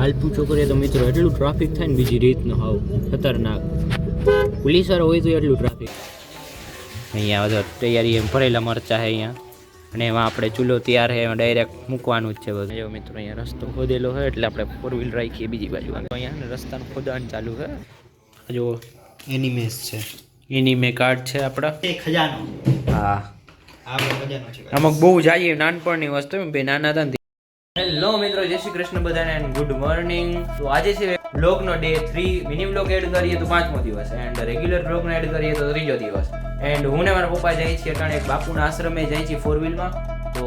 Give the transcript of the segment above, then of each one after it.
હાલ પૂછો કરીએ તો મિત્રો એટલું ટ્રાફિક થાય ને બીજી રીતનું હાવ ખતરનાક. પોલીસવાળો હોય તો એટલું ટ્રાફિક. અહીંયા બધો તૈયારી એમ ભરેલા મરચા છે અહીંયા, અને એમાં આપણે ચૂલો તૈયાર છે, એમાં ડાયરેક્ટ મૂકવાનું જ છે બધું. જો મિત્રો અહીંયા રસ્તો ખોદેલો હોય એટલે આપણે ફોર વ્હીલ રાખીએ બીજી બાજુ. અહીંયા રસ્તાનું ખોદાણ ચાલુ છે. જો એનિમેસ છે, એનીમે કાર્ડ છે આપણા. ખજાનો. હા, ખજાનો છે. આમાં બહુ જાય નાનપણની વસ્તુ બે નાના હતા. હેલો મિત્રો, જય શ્રી કૃષ્ણ બધાને એન્ડ ગુડ મોર્નિંગ. તો આજે છે બ્લોગનો ડે 3. મિની બ્લોગ એડ કરીએ તો 5મો દિવસ, એન્ડ રેગ્યુલર બ્લોગનો એડ કરીએ તો 3જો દિવસ. એન્ડ હું ને મારા પપ્પા જાય છીએ અટાણે બાપુના આશ્રમે જાય છીએ 4 વ્હીલમાં. તો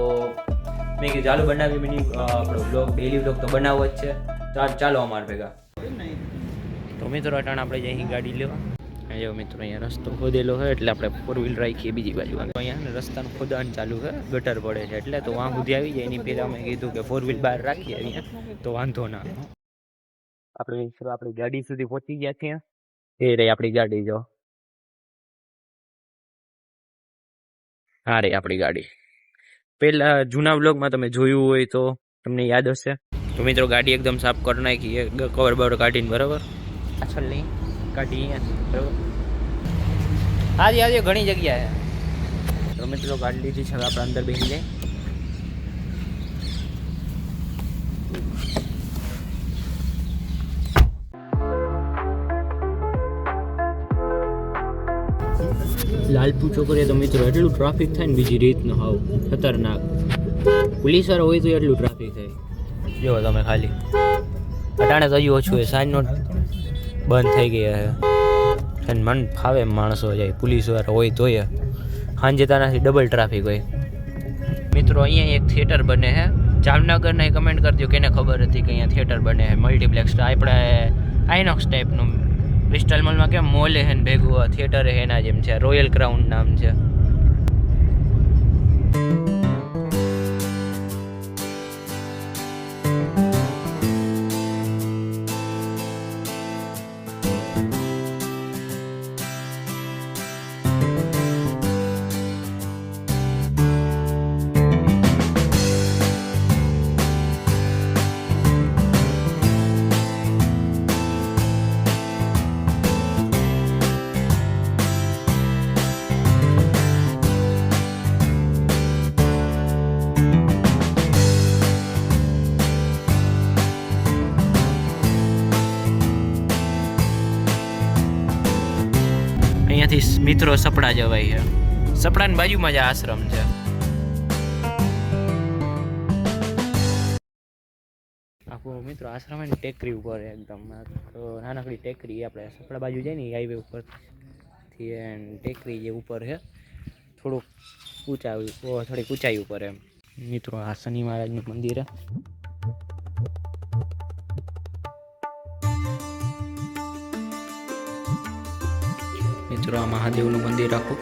મેં કીધું ચાલુ બનાવી મિની આપણો બ્લોગ, ડેલી બ્લોગ તો બનાવવો જ છે. તો ચાલો અમારા ભેગા. તો મિત્રો અટાણે આપણે જઈએ ગાડી લેવા. જો મિત્રો અહીંયા રસ્તો ખોદેલો હોય એટલે આપણે ફોર વ્હીલ રાખીએ બીજી બાજુ. અહીંયા રસ્તાનું ખોદાણ ચાલુ છે, ગટર પડે છે એટલે તો વાં સુધી આવી જાય. એની પહેલાં અમે કીધું કે ફોર વ્હીલ બહાર રાખીએ અહીંયા તો વાંધો ના. આપણે મિત્રો આપણી ગાડી સુધી પહોંચી ગયા છીએ. એ રહી આપણી ગાડી. જો હા રે આપણી ગાડી. પહેલા જૂના વ્લોગમાં તમે જોયું હોય તો તમને યાદ હશે. તો મિત્રો ગાડી એકદમ સાફ કરી નાખી, કવર બવર કાઢીને બરાબર. પાછળ નહીં કાઢી અહીંયા બરાબર. હાજી હાજી ઘણી જગ્યાએ. તો મિત્રો ગાડી લીધી છે, હવે આપણે અંદર બેસી જાય. લાલપુ ચોકડીએ તો મિત્રો એટલું ટ્રાફિક થાય ને બીજી રીતનું હાવ ખતરનાક. પોલીસવાળો હોય તો એટલું ટ્રાફિક થાય. જો તમે ખાલી અટાણે તો હજી ઓછું હોય, સાંજનો બંધ થઈ ગયા છે. મન ફાવે માણસો જાય, પોલીસવાળા હોય તોય. સાંજે તારાથી ડબલ ટ્રાફિક હોય. મિત્રો અહીંયા એક થિયેટર બને છે જામનગરના. કમેન્ટ કરજો કેને ખબર હતી કે અહીંયા થિયેટર બને છે મલ્ટીપ્લેક્સ. આપણે આઈનોક્સ ટાઈપનું ક્રિસ્ટલ મોલમાં કેમ મોલ છે ને ભેગું થિયેટર છે એના જેમ છે. રોયલ ક્રાઉન નામ છે. અહીંયાથી મિત્રો સપડા જવાય છે. સપડાની બાજુમાં જ આશ્રમ છે. આખું મિત્રો આશ્રમ ને ટેકરી ઉપર એકદમ નાનકડી ટેકરી. આપણે સપડા બાજુ જાય ને હાઈવે ઉપરથી ટેકરી જે ઉપર છે, થોડુંક થોડીક ઊંચાઈ ઉપર એમ. મિત્રો આ શનિ મહારાજનું મંદિર છે. મિત્રો આ મહાદેવનું મંદિર આખું.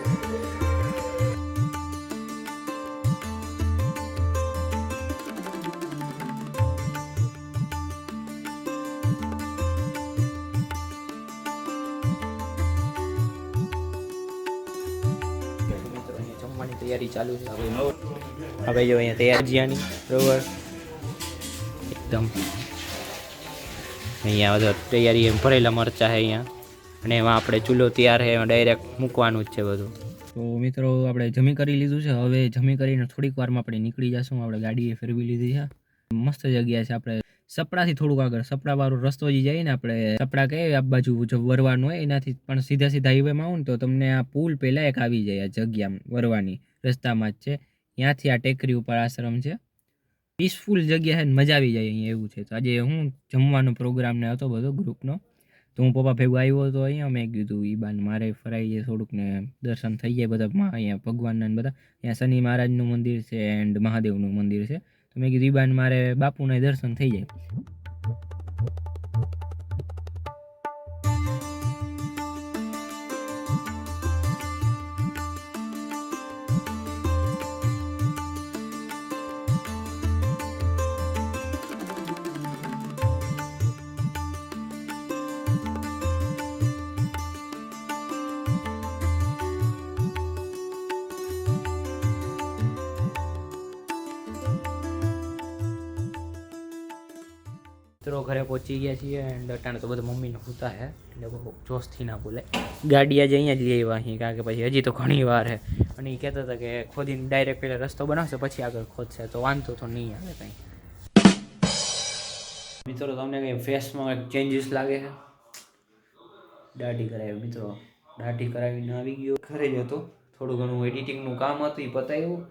જમવાની તૈયારી ચાલુ છે હવે. જો અહીંયા તૈયાર જીયાની બરોબર એકદમ. અહીંયા બધા તૈયારી એમ ભરેલા મરચા છે અહીંયા, અને એમાં આપણે ચૂલો તૈયાર છે, એમાં ડાયરેક્ટ મૂકવાનું જ છે બધું. તો મિત્રો આપણે જમી કરી લીધું છે. હવે જમી કરીને થોડીક વારમાં આપણે નીકળી જશું. આપણે ગાડીએ ફેરવી લીધી છે. મસ્ત જગ્યા છે. આપણે સપડાથી થોડુંક આગળ સપડાવાળો રસ્તો જે જાય ને, આપણે સપડા કહે આ બાજુ જો વરવાનું હોય એનાથી પણ સીધા હાઈવેમાં આવું ને તો તમને આ પુલ પહેલાં એક આવી જાય. આ જગ્યા વરવાની રસ્તામાં જ છે. ત્યાંથી આ ટેકરી ઉપર આશ્રમ છે. પીસફુલ જગ્યા છે ને મજા આવી જાય અહીંયા એવું છે. તો આજે હું જમવાનો પ્રોગ્રામ ને હતો બધો ગ્રુપનો, તો હું પપ્પા ભેગું આવ્યો હતો અહીંયા. મેં કીધું ઈ બાન મારે ફરાઈ જાય થોડુંક ને દર્શન થઈ જાય બધા અહીંયા ભગવાનના ને બધા. અહીંયા શનિ મહારાજનું મંદિર છે એન્ડ મહાદેવનું મંદિર છે. તો મેં કીધું ઈ બાન મારે બાપુના દર્શન થઈ જાય. મિત્રો ઘરે પહોંચી ગયા છીએ એન્ડ અટાણે તો બધું મમ્મીને સૂતા છે એટલે બહુ જોશથી ના બોલે. ગાડી આજે અહીંયા જ લઈ આવ્યા અહીં કારણ કે પછી હજી તો ઘણી વાર છે અને એ કહેતા હતા કે ખોદીને ડાયરેક્ટ પહેલાં રસ્તો બનાવશે પછી આગળ ખોદશે તો વાંધો તો નહીં આવે કંઈ. મિત્રો તમને કંઈ ફેસમાં કંઈક ચેન્જીસ લાગે છે? દાઢી કરાવી મિત્રો, દાઢી કરાવીને આવી ગયો. ઘરે જ હતો, થોડું ઘણું એડિટિંગનું કામ હતું એ પતાવ્યું.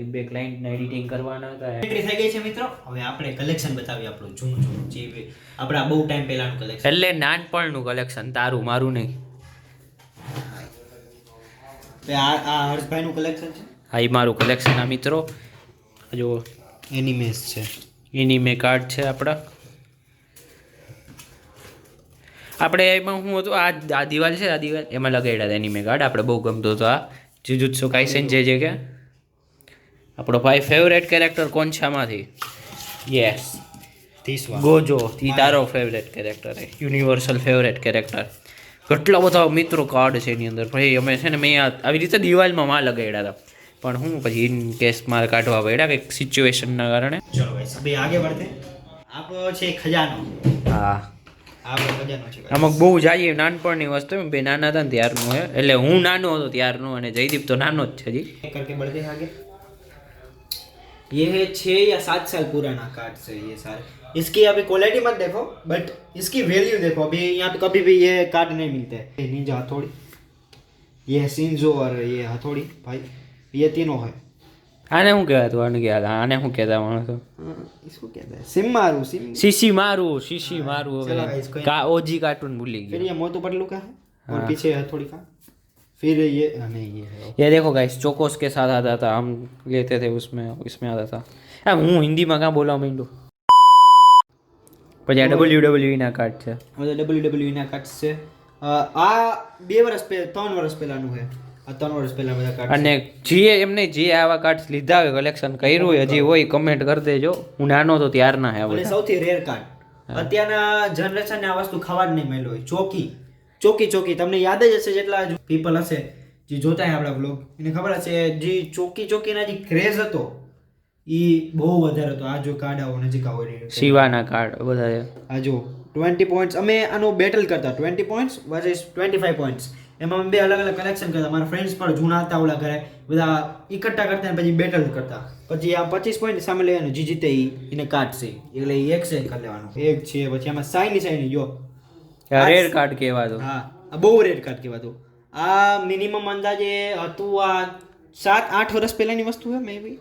એક બે ક્લાયન્ટના એડિટિંગ કરવાના હતા. એન્ટ્રી થઈ ગઈ છે મિત્રો. હવે આપણે કલેક્શન બતાવીએ આપણું જૂનું જે આપણા બહુ ટાઈમ પહેલાનું કલેક્શન. એટલે નાનપણનું કલેક્શન, તારું મારું નહીં. આ હર્ષભાઈનું કલેક્શન છે. હા એ મારું કલેક્શન. આ મિત્રો જો એનિમેસ છે, એનીમે કાર્ડ છે આપણે એમાં શું હતું આ દિવાલ છે, આ દિવાલ એમાં લગાડ્યા હતા એનીમે કાર્ડ. આપણે બહુ ગમતો હતો આ જુજુત્સુ કાઈસેન જે કે આપણો ભાઈ ફેવરેટ કેરેક્ટર કોણ છે આમાંથી? યસ, ગોજો. ઈ તારો ફેવરેટ કેરેક્ટર છે, યુનિવર્સલ ફેવરેટ કેરેક્ટર. કેટલા બધા મિત્રો કાર્ડ છે એની અંદર ભાઈ. અમે છે ને મેં આવી રીતે દિવાલમાં માં લગાડ્યા હતા પણ હું પછી ઇન કેસ મારે કાઢવા પડ્યા કંઈક સિચ્યુએશનના કારણે. ચલો ગાઈસ અભી આગે बढ़ते. આપણો છે ખજાનો. હા આપણો ખજાનો છે. આમાં બહુ જાય નાનપણની વસ્તુ બે નાના હતા ને ત્યારનું છે. એટલે હું નાનો હતો ત્યારનું અને જયદીપ તો નાનો જ છે હજી. करके बढ़ते हैं आगे. ये है 6 या 7 साल पुराना कार्ड है ये सारे. इसकी अभी क्वालिटी मत देखो बट इसकी वैल्यू देखो. अभी यहाँ पे कभी भी ये कार्ड नहीं मिलते हैं. निंजा हथौड़ी, ये शिंजो और ये हथौड़ी भाई, ये तीनों है. આને શું કહેવાતું? આને શું કહેતા માણસો? इसको कहते हैं सिम्मारू. शीशी मारू चलो guys, कोई का ओजी कार्टून भूली फिर गया. ये मोटू पतलू का है और हाँ. पीछे हथौड़ी का. फिर ये नहीं ये है. ये देखो गाइस चोकोस के साथ आता था, हम लेते थे उसमें आता था. હા હું હિન્દીમાં કાં બોલવા માંડ્યું. પછી આ WWE ના કાર્ડ છે. WWE ના કાર્ડ છે. આ 2 વર્ષ પહેલા 3 વર્ષ પહેલાનું છે. આ 3 વર્ષ પહેલા બધા કાર્ડ. અને જે એમને જે આવા કાર્ડ લીધા હોય કલેક્શન કર્યું હોય હજી હોય કમેન્ટ કરી દેજો. હું નાનો હતો ત્યારના હે. અને સૌથી રેર કાર્ડ અત્યારના જનરેશનને આ વસ્તુ ખાવા જ નહીં મળ્યો હોય. ચોકી તમને યાદ જ હશે જેટલા પીપલ હશે જે જોતા હોય આપણા બ્લોગ એને ખબર હશે જે ચોકીના જે ક્રેઝ હતો એ બહુ વધારે હતો. આ જો કાર્ડ આવો નજીક આવો શિવાના કાર્ડ બધા આ જો 20 પોઈન્ટ્સ અમે આનો બેટલ કરતા 20 પોઈન્ટ્સ વર્સસ 25 પોઈન્ટ્સ. એમાં અમે બે અલગ અલગ કલેક્શન કરતા. મારા ફ્રેન્ડ્સ પણ જૂના હતા ઓલા ઘરે બધા એકઠા કરતા પછી બેટલ કરતા. પછી આ 25 પોઈન્ટ સામે લેવાનું જે જીતે એને કાર્ડ છે એટલે એક્સચેન્જ કરી લેવાનું. એક છે પછી આમાં સાઈની જો રેર કાર્ડ કહેવાતો. હા આ બહુ રેર કાર્ડ કહેવાતો. આ મિનિમમ અંદાજે હતું આ 7-8 વર્ષ પહેલાની વસ્તુ છે મે બી.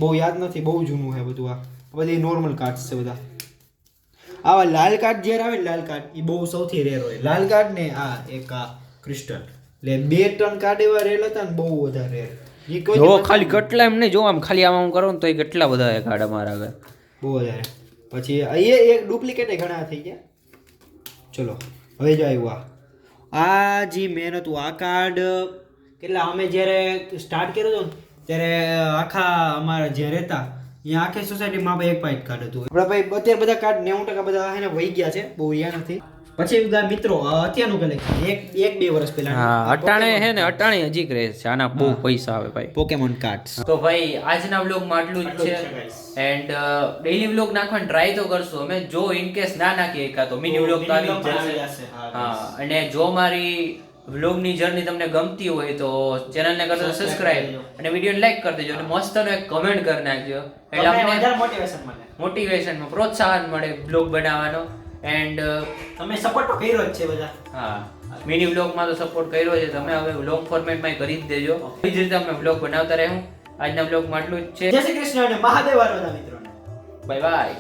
બહુ યાદ નથી, બહુ જૂનું છે બધું. આ બધી નોર્મલ કાર્ડ્સ છે બધા. આવા લાલ કાર્ડ જ્યારે આવે ને લાલ કાર્ડ એ બહુ સૌથી રેર હોય. લાલ કાર્ડ ને આ એક આ ક્રિસ્ટલ એટલે 2 ટન કાર્ડ એવા રેર હતા ને બહુ વધારે રેર. જો ખાલી કેટલા એમ નહીં જો આમ ખાલી આમ કરો ને તો એ કેટલા બધા કાર્ડ અમારા આગળ બહુ વધારે. પછી એ એક ડુપ્લિકેટ ઘણા થઈ ગયા. ચલો હવે જો આવ્યું આ જે મેન હતું આ કાર્ડ કેટલા અમે જ્યારે સ્ટાર્ટ કર્યો હતો ને ત્યારે આખા અમારા જે રહેતા અહીંયા આખી સોસાયટીમાં એક પાઇટ કાર્ડ હતું. આપણા ભાઈ અત્યારે બધા કાર્ડ 90% બધા એને વહી ગયા છે, બહુ યાદ નથી. પછી બધા મિત્રો અત્યારનું કલેક્શન 1-2 વર્ષ પહેલા. હા અટાણે હે ને અટાણે હજી ક્રેઝ છે આના. બહુ પૈસા આવે ભાઈ પોકેમોન કાર્ડ્સ. તો ભાઈ આજના વ્લોગમાં આટલું જ છે એન્ડ ડેઈલી વ્લોગ નાખવાનો ટ્રાય તો કરશું અમે. જો ઇન કેસ ના નાખીએ એકા તો મિની વ્લોગ તો આવી જશે. હા અને જો મારી વ્લોગની જર્ની તમને ગમતી હોય તો ચેનલને કરજો સબસ્ક્રાઇબ અને વિડીયોને લાઈક કરી દેજો અને મસ્તનો એક કમેન્ટ કરી નાખજો એટલે અમને વધારે મોટિવેશન મળે, મોટિવેશનમાં પ્રોત્સાહન મળે બ્લોગ બનાવવાનો. એન્ડ તમે સપોર્ટ તો કર્યો જ છે બધા. હા મિની વ્લોગમાં તો સપોર્ટ કર્યો છે તમે, હવે વ્લોગ ફોર્મેટમાં કરી જ દેજો. એ જ રીતે અમે વ્લોગ બનાવતા રહેવું. આજના વ્લોગમાં આટલું જ છે. જય શ્રી કૃષ્ણ અને મહાદેવ વાળા મિત્રોને બાય બાય.